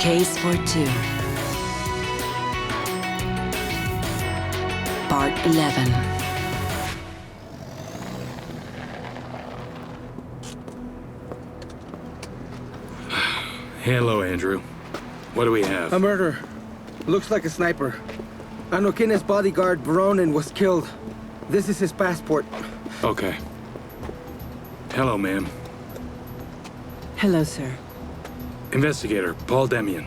Case for Two. Part 11. Hello, Andrew. What do we have? A murder. Looks like a sniper. Anokin's bodyguard, Baronin, was killed. This is his passport. Okay. Hello, ma'am. Hello, sir. Investigator, Paul Demian.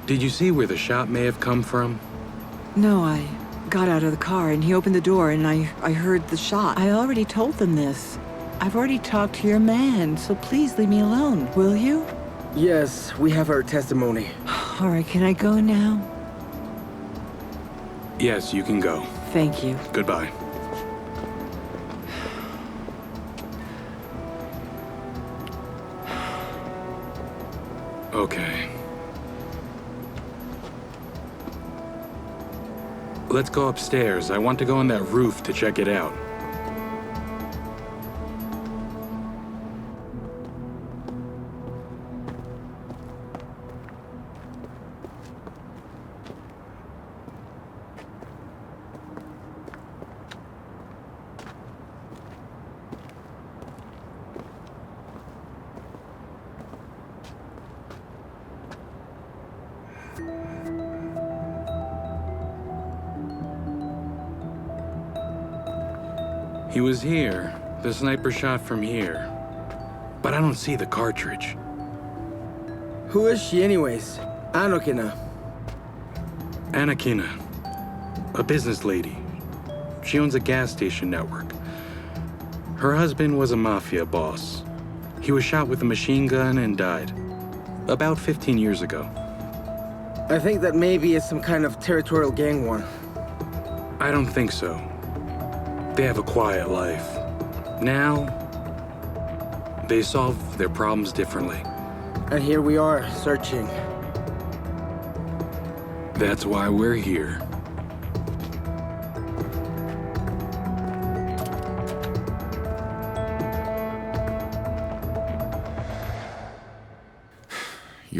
Did you see where the shot may have come from? No, I got out of the car and he opened the door and I heard the shot. I already told them this. I've already talked to your man, so please leave me alone, will you? Yes, we have our testimony. All right, can I go now? Yes, you can go. Thank you. Goodbye. Okay. Let's go upstairs. I want to go on that roof to check it out. He was here. The sniper shot from here. But I don't see the cartridge. Who is she anyways? Anokina. Anakina. A business lady. She owns a gas station network. Her husband was a mafia boss. He was shot with a machine gun and died. About 15 years ago. I think that maybe it's some kind of territorial gang war. I don't think so. They have a quiet life. Now, they solve their problems differently. And here we are, searching. That's why we're here.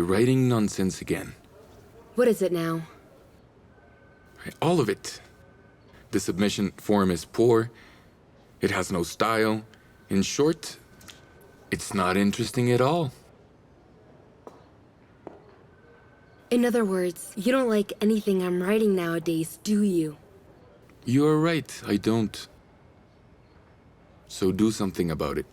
You're writing nonsense again. What is it now? All of it. The submission form is poor. It has no style. In short, it's not interesting at all. In other words, you don't like anything I'm writing nowadays, do you? You're right, I don't. So do something about it.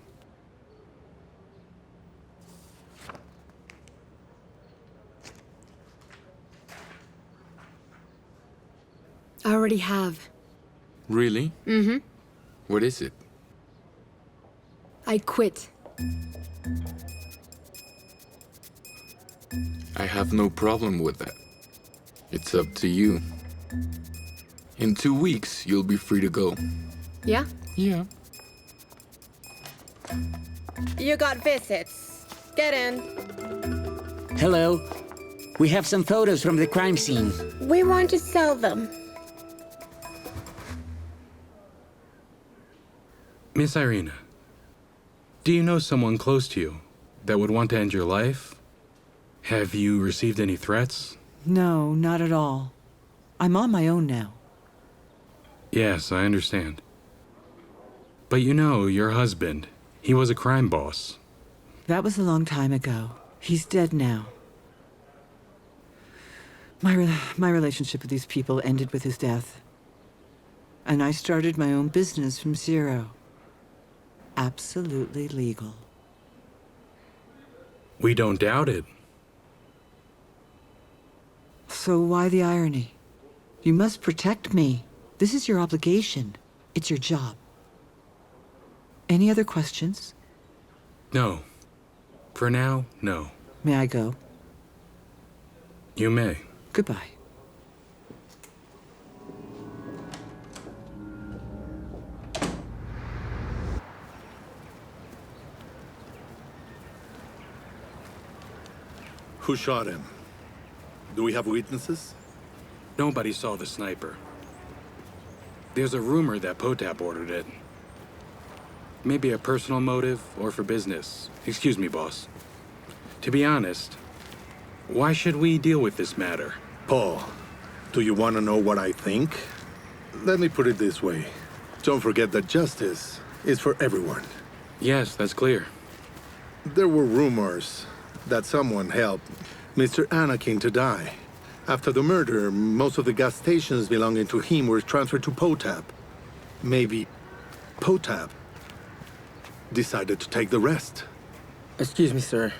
I already have. Really? Mm-hmm. What is it? I quit. I have no problem with that. It's up to you. In 2 weeks, you'll be free to go. Yeah? Yeah. You got visits. Get in. Hello. We have some photos from the crime scene. We want to sell them. Miss Irina, do you know someone close to you that would want to end your life? Have you received any threats? No, not at all. I'm on my own now. Yes, I understand. But you know, your husband, he was a crime boss. That was a long time ago. He's dead now. My relationship with these people ended with his death. And I started my own business from zero. Absolutely legal. We don't doubt it. So why the irony? You must protect me. This is your obligation. It's your job. Any other questions? No. For now, no. May I go? You may. Goodbye. Who shot him? Do we have witnesses? Nobody saw the sniper. There's a rumor that Potap ordered it. Maybe a personal motive or for business. Excuse me, boss. To be honest, why should we deal with this matter? Paul, do you want to know what I think? Let me put it this way. Don't forget that justice is for everyone. Yes, that's clear. There were rumors that someone helped Mr. Anakin to die. After the murder, most of the gas stations belonging to him were transferred to Potap. Maybe Potap decided to take the rest. Excuse me, sir.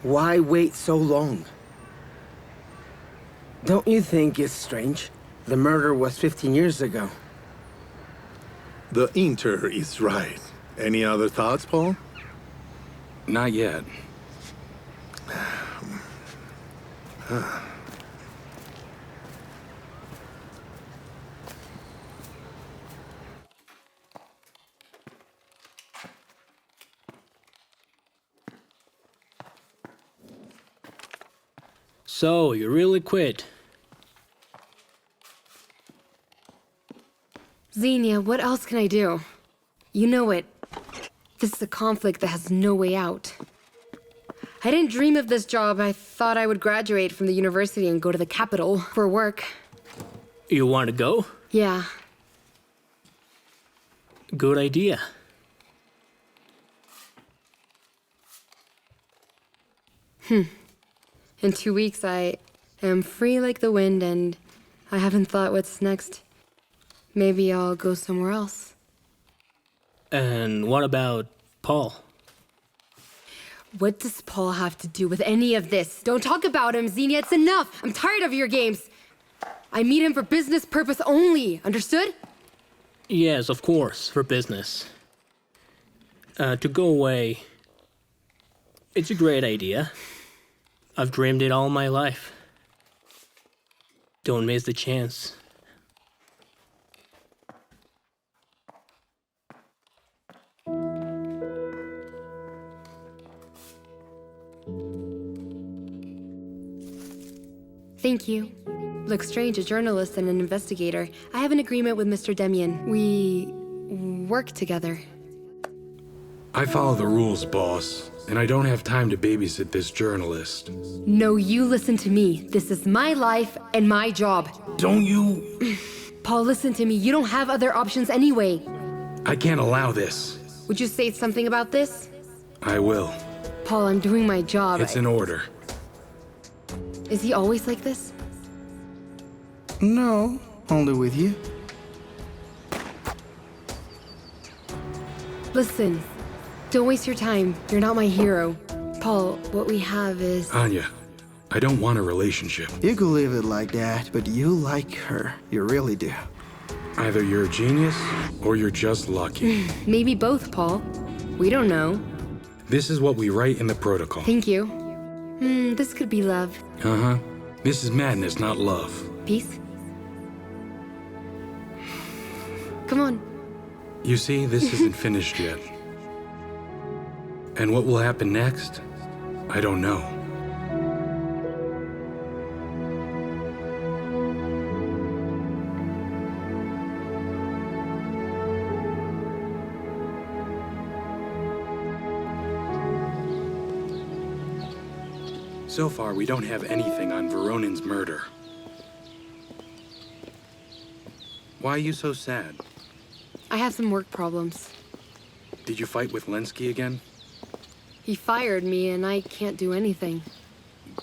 Why wait so long? Don't you think it's strange? The murder was 15 years ago. The Inter is right. Any other thoughts, Paul? Not yet. So, you really quit? Xenia, what else can I do? You know it. This is a conflict that has no way out. I didn't dream of this job. I thought I would graduate from the university and go to the capital for work. You want to go? Yeah. Good idea. In 2 weeks, I am free like the wind, and I haven't thought what's next. Maybe I'll go somewhere else. And what about Paul? What does Paul have to do with any of this? Don't talk about him, Xenia. It's enough. I'm tired of your games. I meet him for business purpose only. Understood? Yes, of course, for business. To go away, it's a great idea. I've dreamed it all my life. Don't miss the chance. Thank you. Look strange, a journalist and an investigator. I have an agreement with Mr. Demian. We work together. I follow the rules, boss, and I don't have time to babysit this journalist. No, you listen to me. This is my life and my job. Don't you? Paul, listen to me. You don't have other options anyway. I can't allow this. Would you say something about this? I will. Paul, I'm doing my job. It's in order. Is he always like this? No, only with you. Listen, don't waste your time. You're not my hero. Paul, what we have is... Anya, I don't want a relationship. You could leave it like that, but you like her. You really do. Either you're a genius, or you're just lucky. Maybe both, Paul. We don't know. This is what we write in the protocol. Thank you. This could be love. Uh-huh. This is madness, not love. Peace? Come on. You see, this isn't finished yet. And what will happen next? I don't know. So far, we don't have anything on Veronin's murder. Why are you so sad? I have some work problems. Did you fight with Lenski again? He fired me and I can't do anything.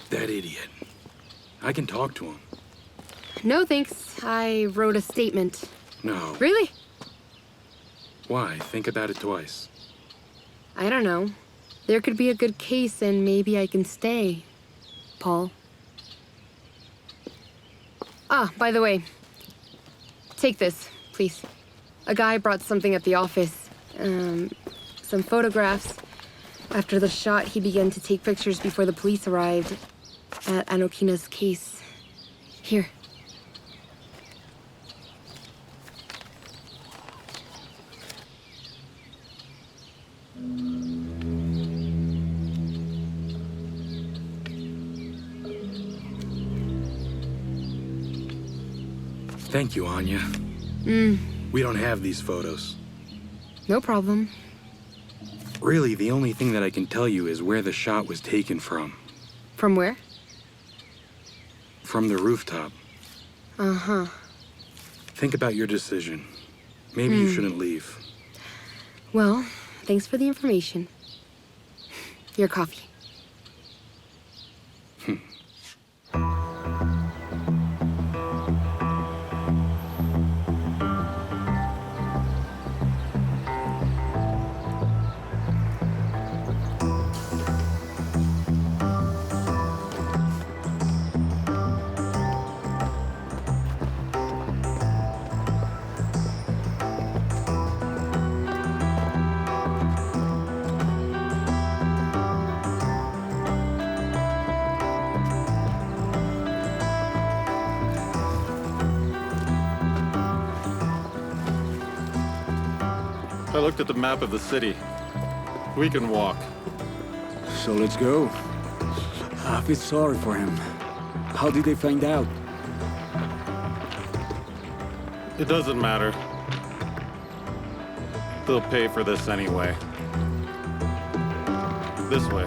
That idiot. I can talk to him. No thanks. I wrote a statement. No. Really? Why? Think about it twice. I don't know. There could be a good case and maybe I can stay. Paul. Ah, by the way. Take this, please. A guy brought something at the office. Some photographs. After the shot, he began to take pictures before the police arrived at Anokina's case. Here. Thank you, Anya. We don't have these photos. No problem. Really, the only thing that I can tell you is where the shot was taken from. From where? From the rooftop. Uh-huh. Think about your decision. Maybe you shouldn't leave. Well, thanks for the information. Your coffee. I looked at the map of the city. We can walk. So let's go. I feel sorry for him. How did they find out? It doesn't matter. They'll pay for this anyway. This way.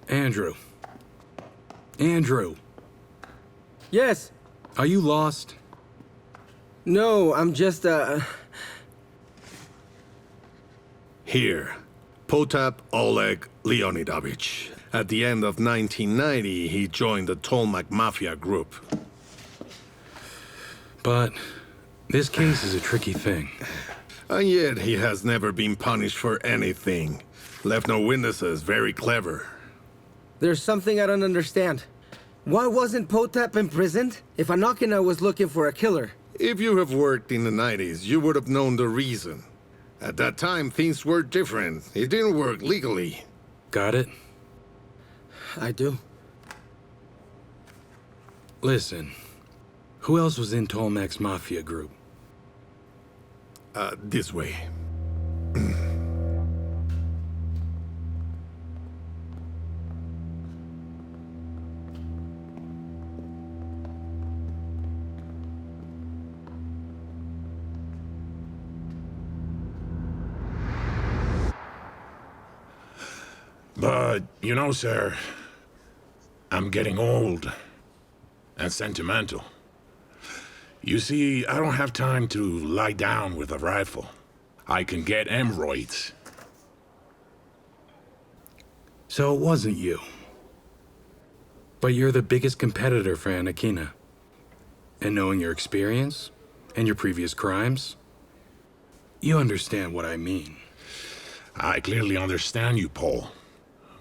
Andrew. Andrew. Yes. Are you lost? No, I'm just, Here, Potap Oleg Leonidovich. At the end of 1990, he joined the Tolmak Mafia group. But this case is a tricky thing. And yet, he has never been punished for anything. Left no witnesses, very clever. There's something I don't understand. Why wasn't Potap imprisoned if Anokina was looking for a killer? If you have worked in the 90s, you would have known the reason. At that time, things were different. It didn't work legally. Got it? I do. Listen, who else was in Tolmak's Mafia group? This way. But, you know, sir, I'm getting old and sentimental. You see, I don't have time to lie down with a rifle. I can get hemorrhoids. So it wasn't you. But you're the biggest competitor for Anakina. And knowing your experience and your previous crimes, you understand what I mean. I clearly understand you, Paul.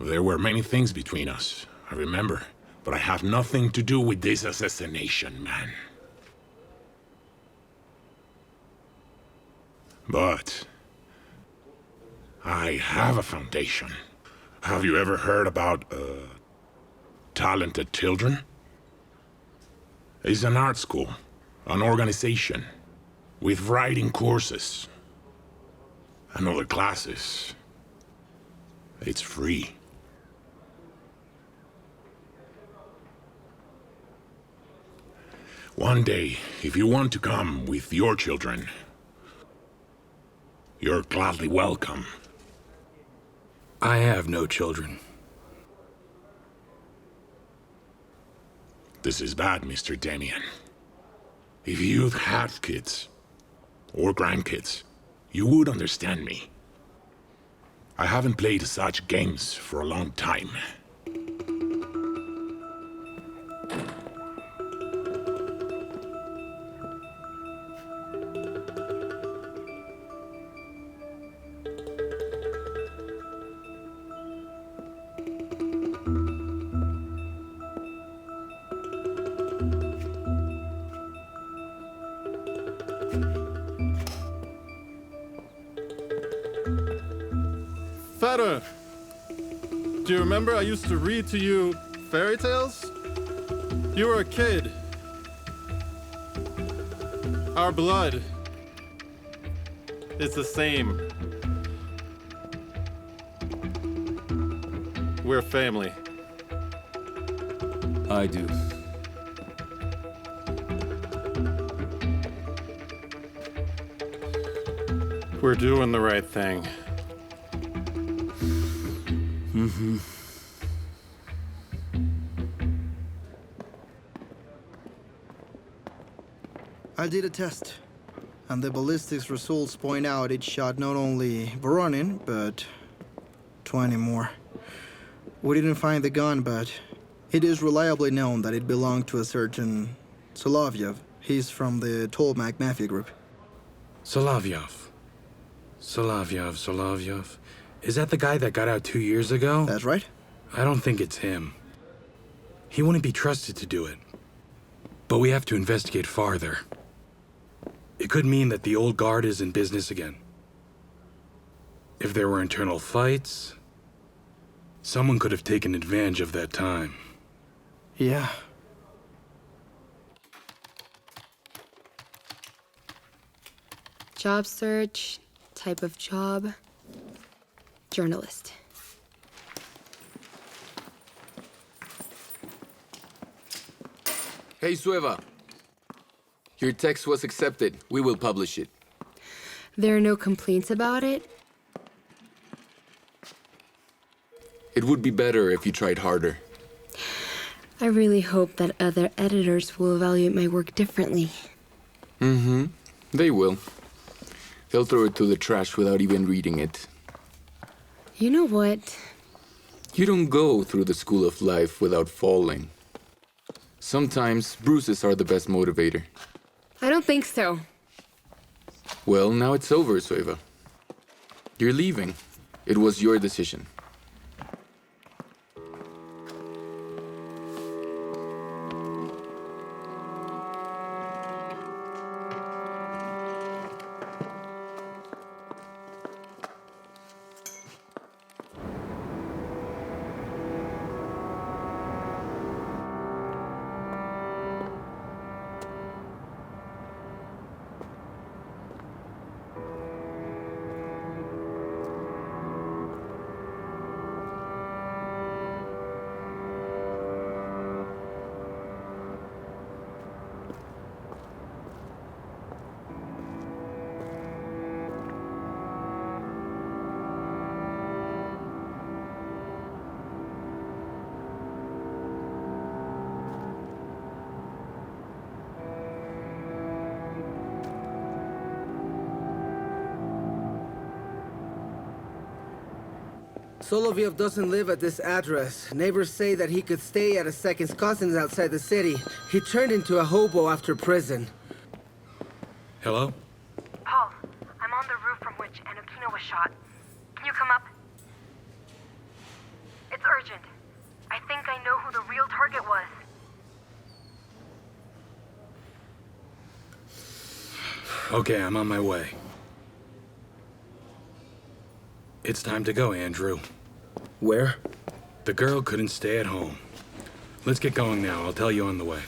There were many things between us, I remember. But I have nothing to do with this assassination, man. But I have a foundation. Have you ever heard about Talented Children? It's an art school, an organization, with writing courses and other classes. It's free. One day, if you want to come with your children, you're gladly welcome. I have no children. This is bad, Mr. Damien. If you'd had kids, or grandkids, you would understand me. I haven't played such games for a long time. Feta! Do you remember I used to read to you fairy tales? You were a kid. Our blood is the same. We're family. I do. We're doing the right thing. Mm-hmm. I did a test, and the ballistics results point out it shot not only Voronin, but 20 more. We didn't find the gun, but it is reliably known that it belonged to a certain Solovyov. He's from the Tolmak Mafia group. Solovyov. Is that the guy that got out 2 years ago? That's right. I don't think it's him. He wouldn't be trusted to do it. But we have to investigate farther. It could mean that the old guard is in business again. If there were internal fights, someone could have taken advantage of that time. Yeah. Job search, type of job, journalist. Hey, Sueva. Your text was accepted. We will publish it. There are no complaints about it? It would be better if you tried harder. I really hope that other editors will evaluate my work differently. Mm-hmm. They will. They'll throw it to the trash without even reading it. You know what? You don't go through the school of life without falling. Sometimes bruises are the best motivator. I don't think so. Well, now it's over, Sueva. You're leaving. It was your decision. Soloviev doesn't live at this address. Neighbors say that he could stay at a second cousin's outside the city. He turned into a hobo after prison. Hello? Paul, I'm on the roof from which Anokino was shot. Can you come up? It's urgent. I think I know who the real target was. Okay, I'm on my way. It's time to go, Andrew. Where? The girl couldn't stay at home. Let's get going now. I'll tell you on the way.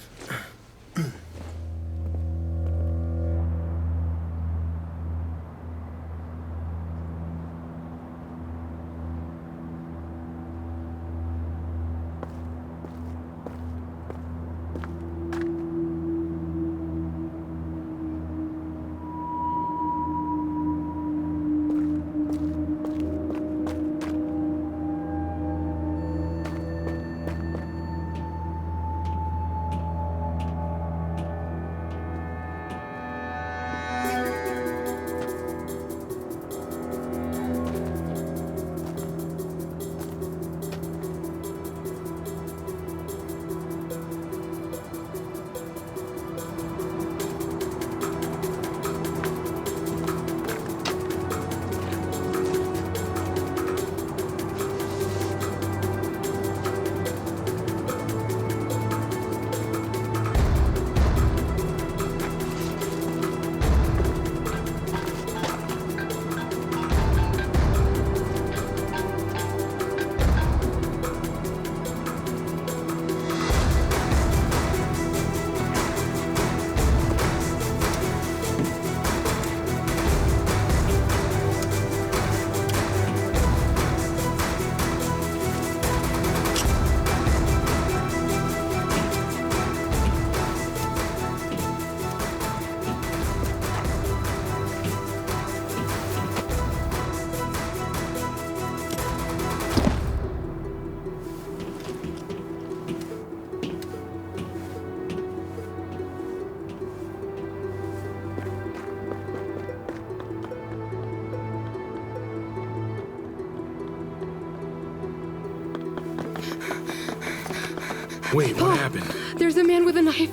Wait, what happened? There's a man with a knife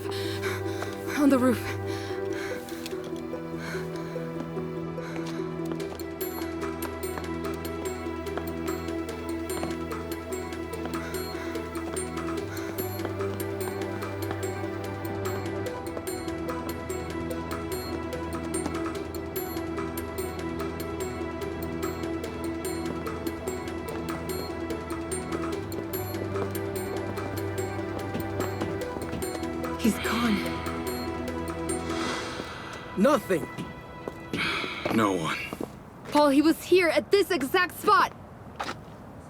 on the roof. He's gone. Nothing. No one. Paul, he was here at this exact spot.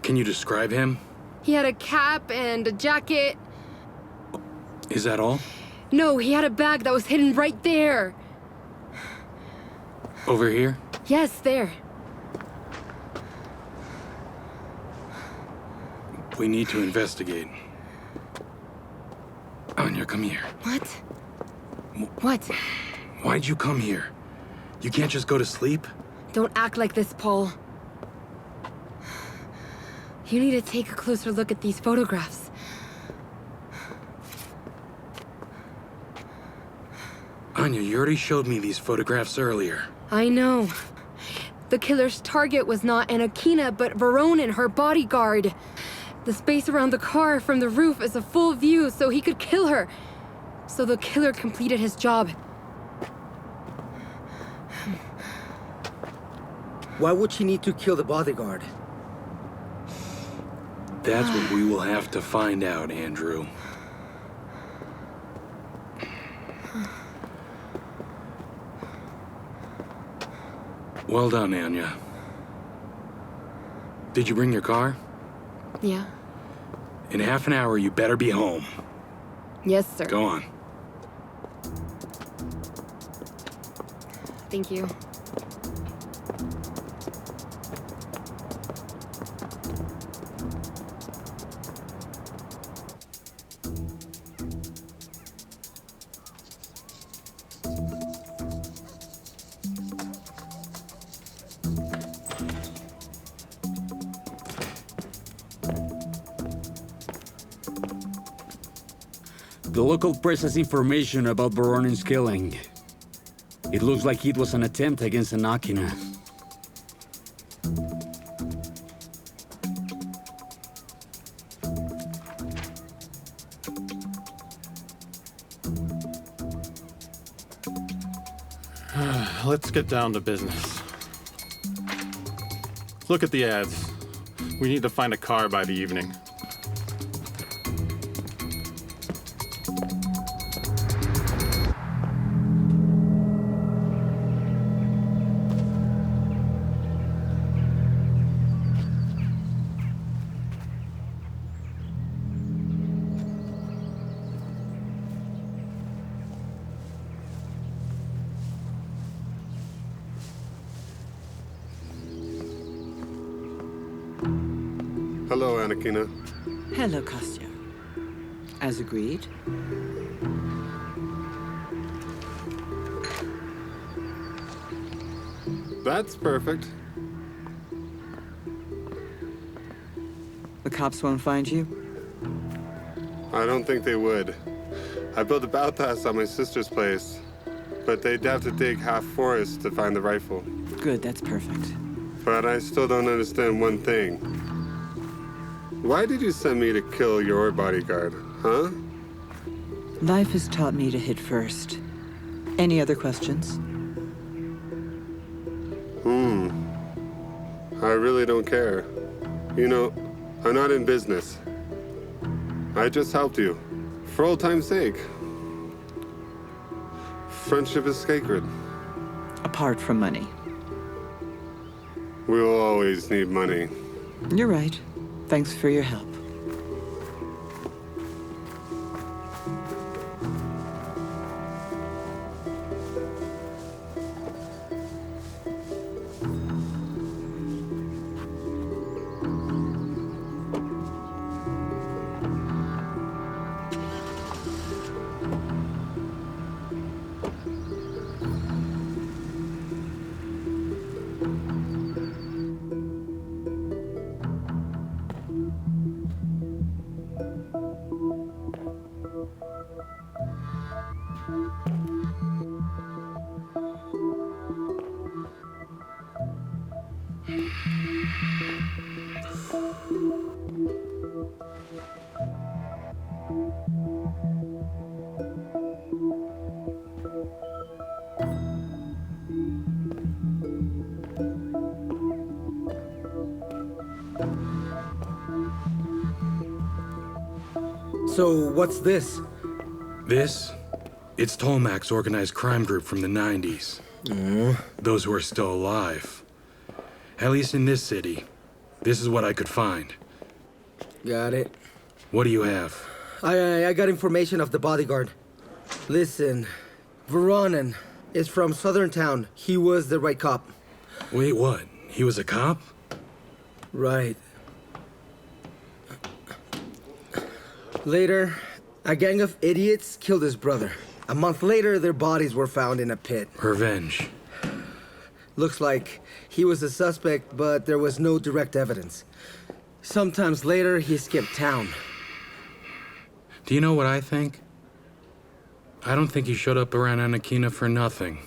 Can you describe him? He had a cap and a jacket. Is that all? No, he had a bag that was hidden right there. Over here? Yes, there. We need to investigate. Anya, come here. What? What? Why'd you come here? You can't just go to sleep? Don't act like this, Paul. You need to take a closer look at these photographs. Anya, you already showed me these photographs earlier. I know. The killer's target was not Anokina, but Veronin, her bodyguard. The space around the car from the roof is a full view, so he could kill her. So the killer completed his job. Why would she need to kill the bodyguard? That's what we will have to find out, Andrew. Well done, Anya. Did you bring your car? Yeah. In half an hour, you better be home. Yes, sir. Go on. Thank you. The local press has information about Voronin's killing. It looks like it was an attempt against Anakina. Let's get down to business. Look at the ads. We need to find a car by the evening. Hello, Anakina. Hello, Kostya. As agreed. That's perfect. The cops won't find you? I don't think they would. I built a bathhouse at my sister's place, but they'd have to dig half forest to find the rifle. Good, that's perfect. But I still don't understand one thing. Why did you send me to kill your bodyguard, huh? Life has taught me to hit first. Any other questions? I really don't care. You know, I'm not in business. I just helped you. For old time's sake. Friendship is sacred. Apart from money. We will always need money. You're right. Thanks for your help. So, what's this? This? It's Tolmak's organized crime group from the 90s. Those who are still alive. At least in this city. This is what I could find. Got it. What do you have? I got information of the bodyguard. Listen, Voronin is from Southern Town. He was the right cop. Wait, what? He was a cop? Right. Later, a gang of idiots killed his brother. A month later, their bodies were found in a pit. Revenge. Looks like he was a suspect, but there was no direct evidence. Sometimes later, he skipped town. Do you know what I think? I don't think he showed up around Anakina for nothing.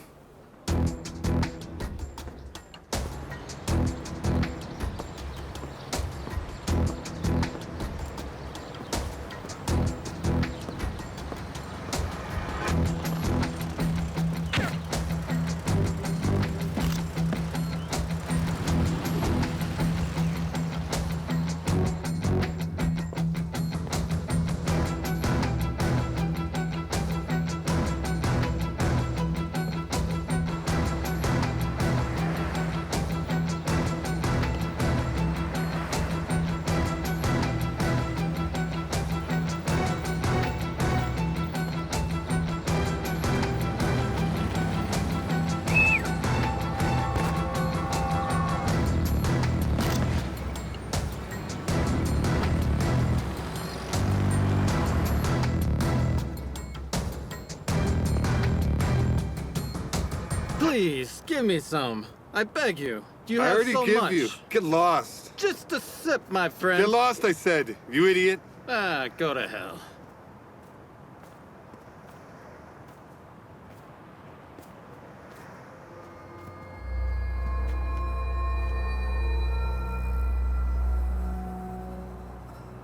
Please, give me some. I beg you. You I have already so give much. you. Get lost. Just a sip, my friend. Get lost, I said. You idiot. Ah, go to hell.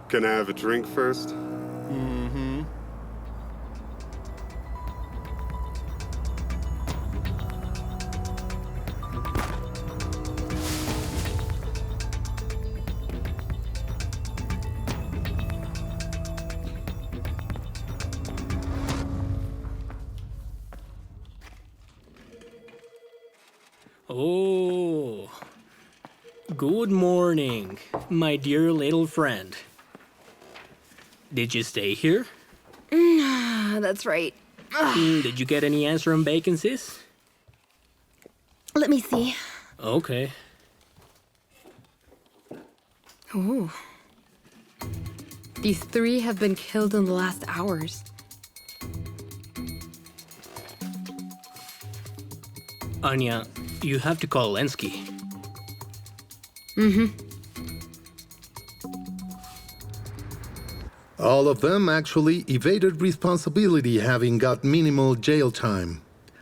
Can I have a drink first? Mm-hmm. Oh, good morning, my dear little friend. Did you stay here? That's right. Did you get any answer on vacancies? Let me see. Okay. Ooh. These 3 have been killed in the last hours. Anya, you have to call Lenski. Mm-hmm. All of them actually evaded responsibility, having got minimal jail time.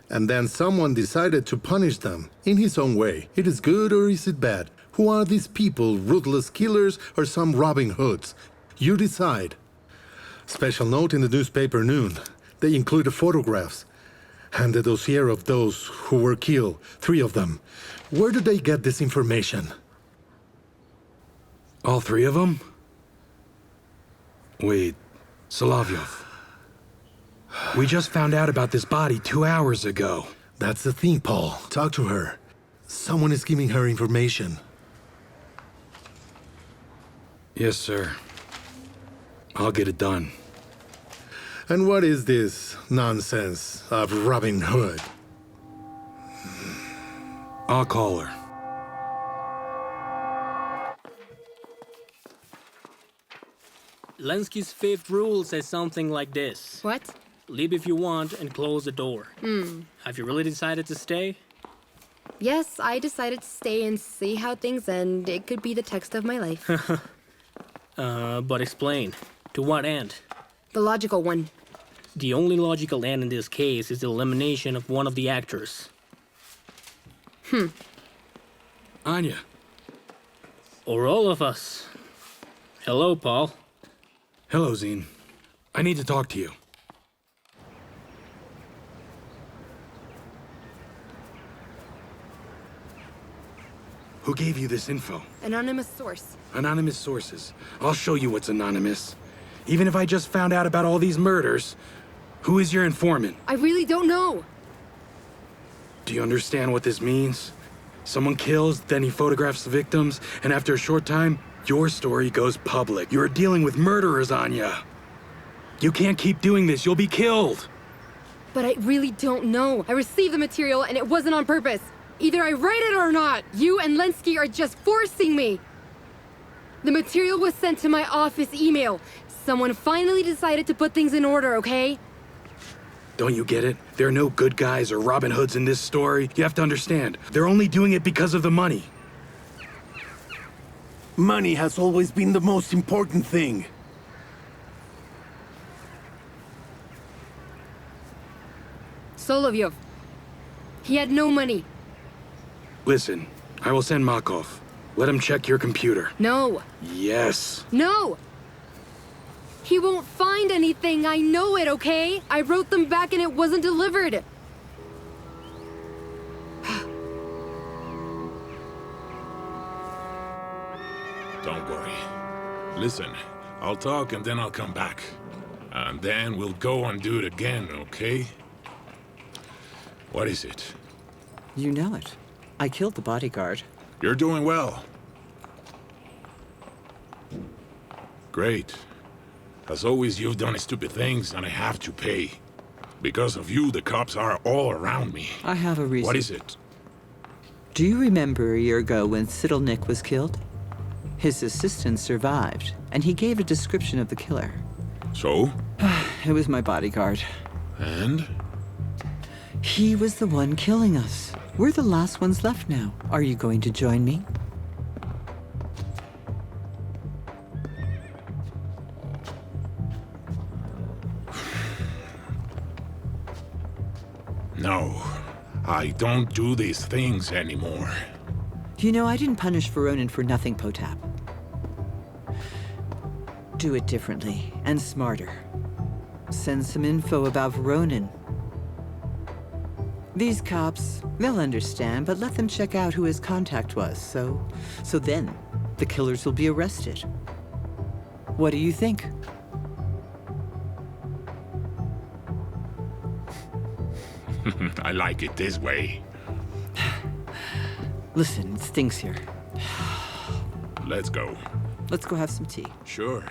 And then someone decided to punish them in his own way. It is good or is it bad? Who are these people, ruthless killers or some Robin Hoods? You decide. Special note in the newspaper Noon. They included photographs and the dossier of those who were killed, 3 of them. Where did they get this information? All 3 of them? Wait, Solovyov. We just found out about this body 2 hours ago. That's the thing, Paul. Talk to her. Someone is giving her information. Yes, sir. I'll get it done. And what is this nonsense of Robin Hood? I'll call her. Lenski's 5th rule says something like this. What? Leave if you want and close the door. Have you really decided to stay? Yes, I decided to stay and see how things end. It could be the text of my life. But explain. To what end? The logical one. The only logical end in this case is the elimination of one of the actors. Anya. Or all of us. Hello, Paul. Hello, Zine. I need to talk to you. Who gave you this info? Anonymous source. Anonymous sources. I'll show you what's anonymous. Even if I just found out about all these murders, who is your informant? I really don't know. Do you understand what this means? Someone kills, then he photographs the victims, and after a short time, your story goes public. You're dealing with murderers, Anya. You can't keep doing this. You'll be killed. But I really don't know. I received the material and it wasn't on purpose. Either I write it or not. You and Lenski are just forcing me. The material was sent to my office email. Someone finally decided to put things in order, okay? Don't you get it? There are no good guys or Robin Hoods in this story. You have to understand. They're only doing it because of the money. Money has always been the most important thing. Solovyov. He had no money. Listen, I will send Makov. Let him check your computer. No. Yes. No! He won't find anything, I know it, okay? I wrote them back and it wasn't delivered. Don't worry. Listen, I'll talk and then I'll come back. And then we'll go and do it again, okay? What is it? You know it. I killed the bodyguard. You're doing well. Great. As always, you've done stupid things and I have to pay. Because of you, the cops are all around me. I have a reason. What is it? Do you remember a year ago when Siddlenik was killed? His assistant survived, and he gave a description of the killer. So? It was my bodyguard. And? He was the one killing us. We're the last ones left now. Are you going to join me? No, I don't do these things anymore. You know, I didn't punish Voronin for nothing, Potap. Do it differently and smarter. Send some info about Veronin. These cops, they'll understand, but let them check out who his contact was, so then the killers will be arrested. What do you think? I like it this way. Listen, it stinks here. Let's go. Let's go have some tea. Sure.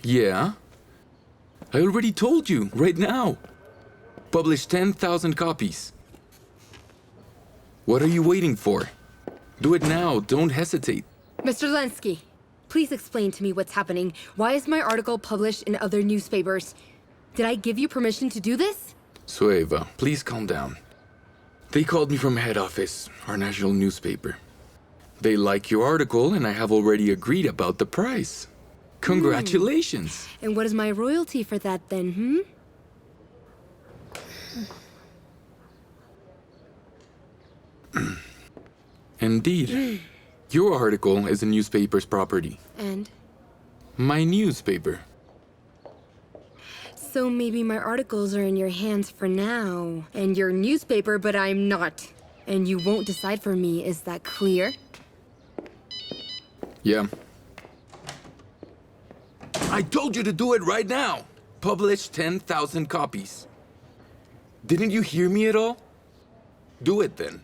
Yeah? I already told you, right now. Publish 10,000 copies. What are you waiting for? Do it now, don't hesitate. Mr. Lenski, please explain to me what's happening. Why is my article published in other newspapers? Did I give you permission to do this? Sueva, please calm down. They called me from head office, our national newspaper. They like your article, and I have already agreed about the price. Congratulations! And what is my royalty for that then, Indeed. Your article is a newspaper's property. And? My newspaper. So maybe my articles are in your hands for now, and your newspaper, but I'm not. And you won't decide for me, is that clear? Yeah. I told you to do it right now! Publish 10,000 copies. Didn't you hear me at all? Do it then.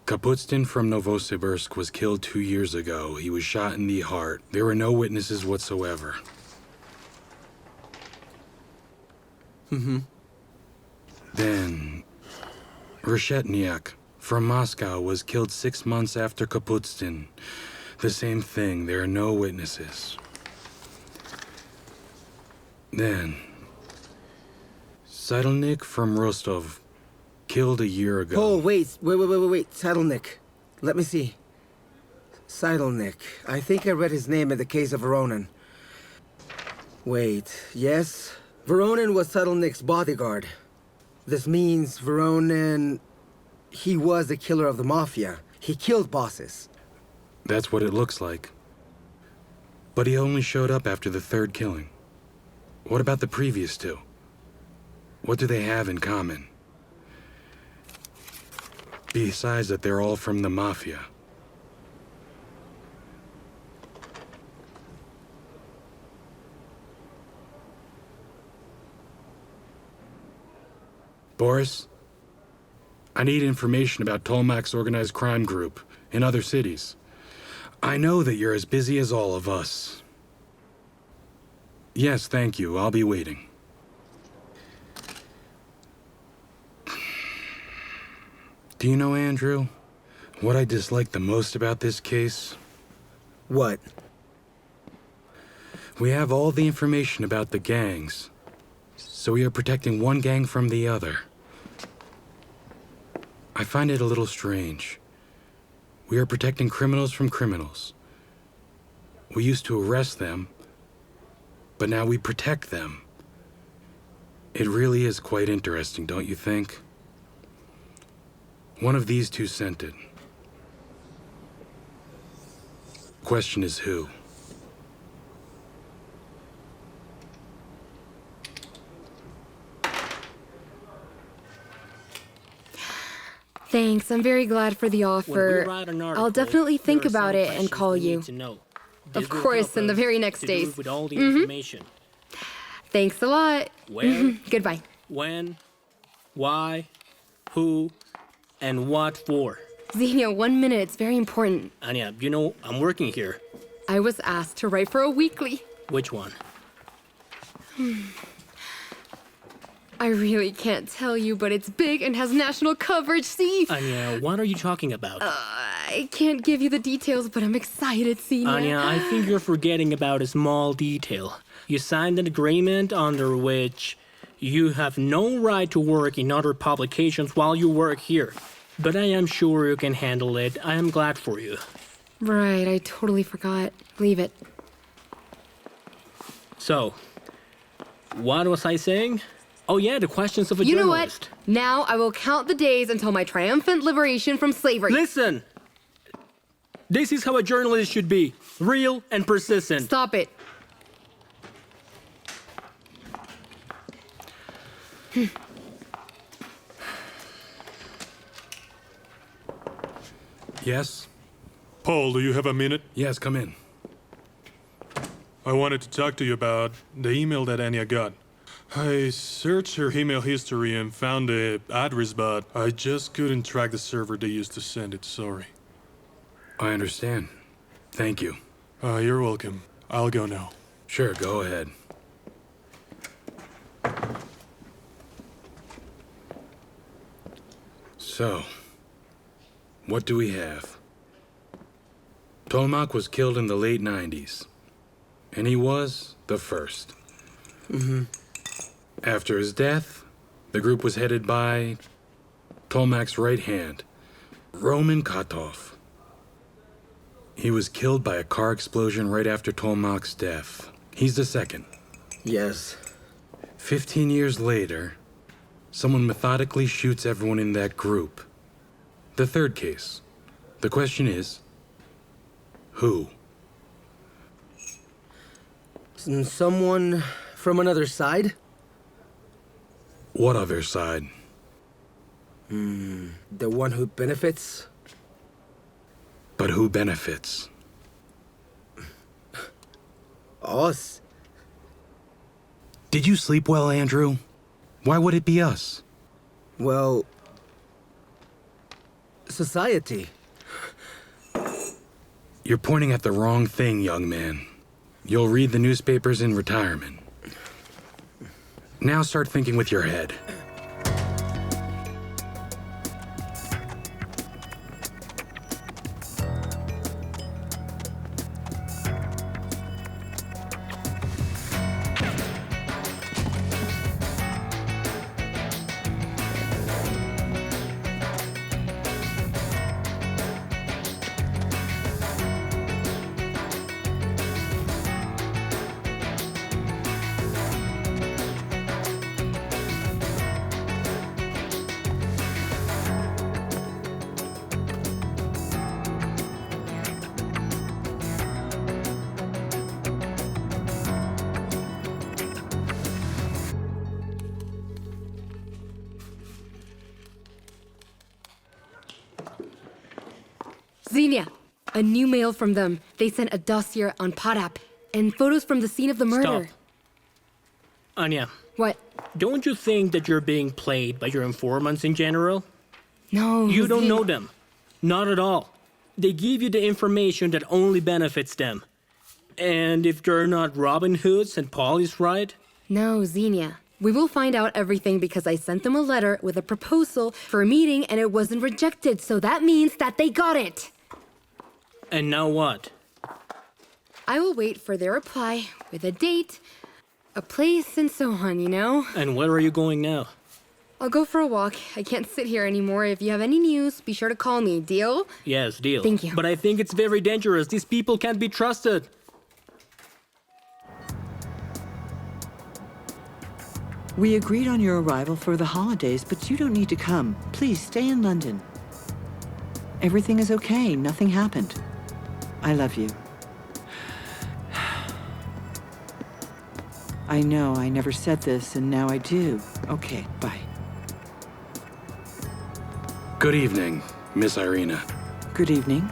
Kaputstin from Novosibirsk was killed 2 years ago. He was shot in the heart. There were no witnesses whatsoever. Then, Reshetniak from Moscow was killed 6 months after Kaputstin. The same thing, there are no witnesses. Then, Seidelnik from Rostov, killed a year ago. Oh, wait. Seidelnik. Let me see. Seidelnik. I think I read his name in the case of Veronin. Wait, yes? Veronin was Seidelnik's bodyguard. This means Veronin... he was the killer of the Mafia. He killed bosses. That's what it looks like. But he only showed up after the third killing. What about the previous two? What do they have in common? Besides that they're all from the Mafia. Boris? I need information about Tolmak's organized crime group in other cities. I know that you're as busy as all of us. Yes, thank you. I'll be waiting. Do you know, Andrew, what I dislike the most about this case? What? We have all the information about the gangs, so we are protecting one gang from the other. I find it a little strange. We are protecting criminals from criminals. We used to arrest them, but now we protect them. It really is quite interesting, don't you think? One of these two sent it. Question is who? Thanks, I'm very glad for the offer. I'll definitely think about it and call you. Of course, in the very next days. With all the information. Thanks a lot. Where? Goodbye. When? Why? Who? And what for? Xenia, 1 minute. It's very important. Anya, you know, I'm working here. I was asked to write for a weekly. Which one? I really can't tell you, but it's big and has national coverage, see? Anya, what are you talking about? I can't give you the details, but I'm excited, Xenia. Anya, I think you're forgetting about a small detail. You signed an agreement under which you have no right to work in other publications while you work here. But I am sure you can handle it. I am glad for you. Right, I totally forgot. Leave it. So, what was I saying? Oh yeah, the questions of a You know journalist. what? Now I will count the days until my triumphant liberation from slavery. Listen! This is how a journalist should be. Real and persistent. Stop it. Yes? Paul, do you have a minute? Yes, come in. I wanted to talk to you about the email that Anya got. I searched her email history and found the address, but I just couldn't track the server they used to send it. Sorry. I understand. Thank you. You're welcome. I'll go now. Sure, go ahead. So, what do we have? Tolmach was killed in the late 90s, and he was the first. After his death, the group was headed by Tolmach's right hand, Roman Kotov. He was killed by a car explosion right after Tolmach's death. He's the second. Yes. 15 years later, someone methodically shoots everyone in that group. The third case. The question is, who? Someone from another side? What other side? The one who benefits? But who benefits? Us. Did you sleep well, Andrew? Why would it be us? Well, society. You're pointing at the wrong thing, young man. You'll read the newspapers in retirement. Now start thinking with your head. Xenia, a new mail from them. They sent a dossier on Padap and photos from the scene of the murder. Stop. Anya. What? Don't you think that you're being played by your informants in general? No. You don't Xenia. know them. Not at all. They give you the information that only benefits them. And if they're not Robin Hoods and Paul is right? No, Xenia. We will find out everything because I sent them a letter with a proposal for a meeting and it wasn't rejected, so that means that they got it. And now what? I will wait for their reply with a date, a place, and so on, you know? And where are you going now? I'll go for a walk. I can't sit here anymore. If you have any news, be sure to call me. Deal? Yes, deal. Thank you. But I think it's very dangerous. These people can't be trusted. We agreed on your arrival for the holidays, but you don't need to come. Please stay in London. Everything is okay. Nothing happened. I love you. I know I never said this, and now I do. Okay, bye. Good evening, Miss Irina. Good evening.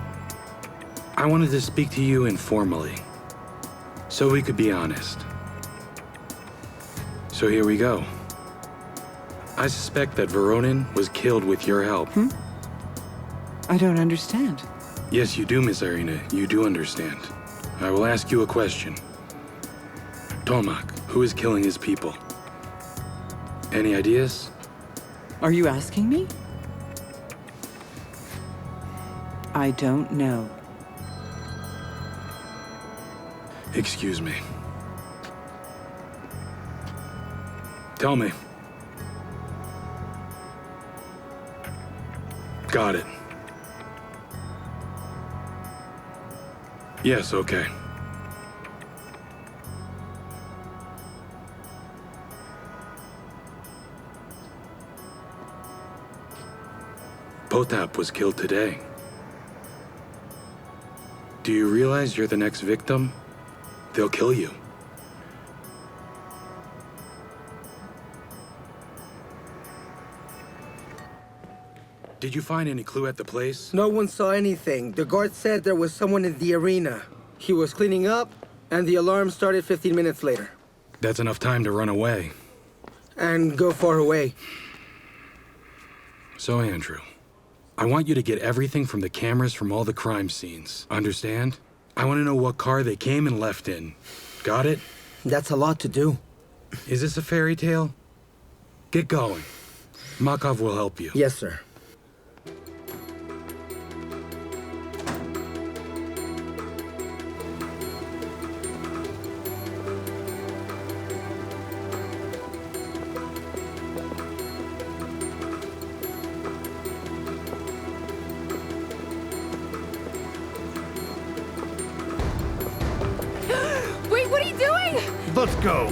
I wanted to speak to you informally, so we could be honest. So here we go. I suspect that Voronin was killed with your help. I don't understand. Yes, you do, Miss Irina. You do understand. I will ask you a question. Tolmach, who is killing his people? Any ideas? Are you asking me? I don't know. Excuse me. Tell me. Got it. Yes, okay. Potap was killed today. Do you realize you're the next victim? They'll kill you. Did you find any clue at the place? No one saw anything. The guard said there was someone in the arena. He was cleaning up, and the alarm started 15 minutes later. That's enough time to run away. And go far away. So, Andrew, I want you to get everything from the cameras from all the crime scenes. Understand? I want to know what car they came and left in. Got it? That's a lot to do. Is this a fairy tale? Get going. Makov will help you. Yes, sir. Wait, what are you doing? Let's go.